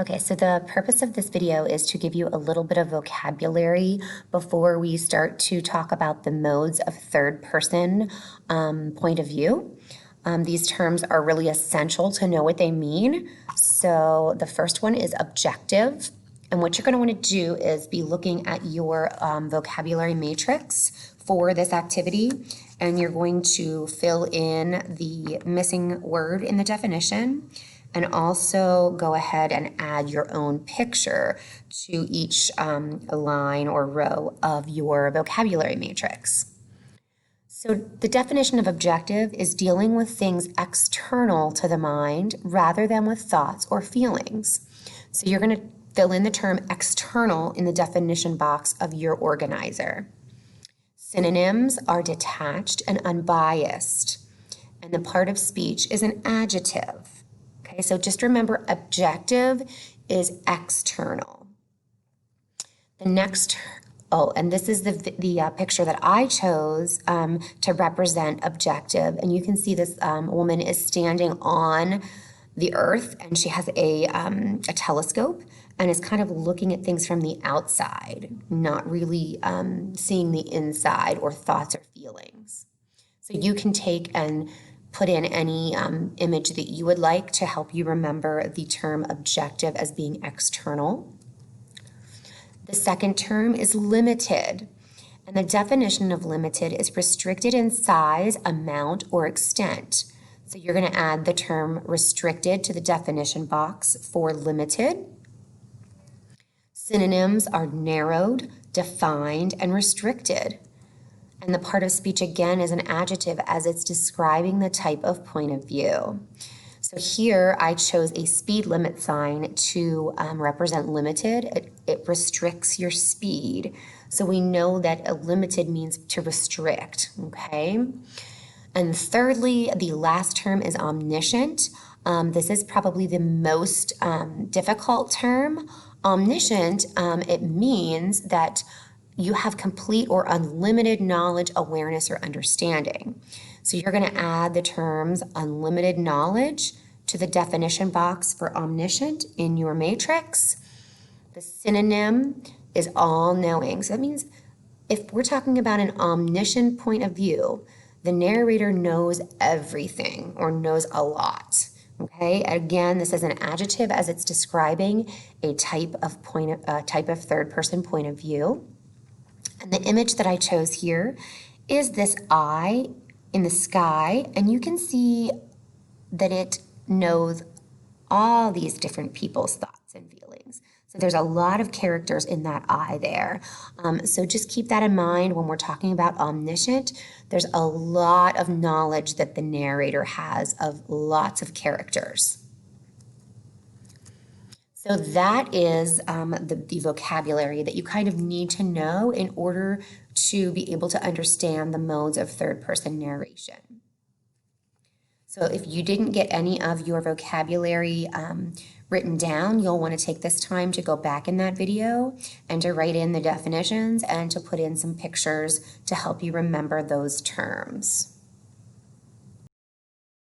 Okay, so the purpose of this video is to give you a little bit of vocabulary before we start to talk about the modes of third person point of view. These terms are really essential to know what they mean. So the first one is objective. And what you're going to want to do is be looking at your vocabulary matrix for this activity, and you're going to fill in the missing word in the definition, and also go ahead and add your own picture to each line or row of your vocabulary matrix. So the definition of objective is dealing with things external to the mind rather than with thoughts or feelings. So you're going to fill in the term external in the definition box of your organizer. Synonyms are detached and unbiased, and the part of speech is an adjective. Okay, so just remember, objective is external. The next, and this is the picture that I chose to represent objective. And you can see this woman is standing on the earth, and she has a telescope and is kind of looking at things from the outside, not really seeing the inside or thoughts or feelings. So you can take and put in any image that you would like to help you remember the term objective as being external. The second term is limited, and the definition of limited is restricted in size, amount, or extent. So you're going to add the term restricted to the definition box for limited. Synonyms are narrowed, defined, and restricted. And the part of speech, again, is an adjective as it's describing the type of point of view. So here I chose a speed limit sign to represent limited. It restricts your speed. So we know that a limited means to restrict, okay? And thirdly, the last term is omniscient. This is probably the most difficult term. Omniscient, it means that you have complete or unlimited knowledge, awareness, or understanding. So you're going to add the terms unlimited knowledge to the definition box for omniscient in your matrix. The synonym is all-knowing. So that means if we're talking about an omniscient point of view, the narrator knows everything or knows a lot. Okay, again, this is an adjective as it's describing a type of third-person point of view. And the image that I chose here is this eye in the sky, and you can see that it knows all these different people's thoughts and feelings. So there's a lot of characters in that eye there. So just keep that in mind when we're talking about omniscient. There's a lot of knowledge that the narrator has of lots of characters. So that is the vocabulary that you kind of need to know in order to be able to understand the modes of third-person narration. So if you didn't get any of your vocabulary written down, you'll want to take this time to go back in that video and to write in the definitions and to put in some pictures to help you remember those terms.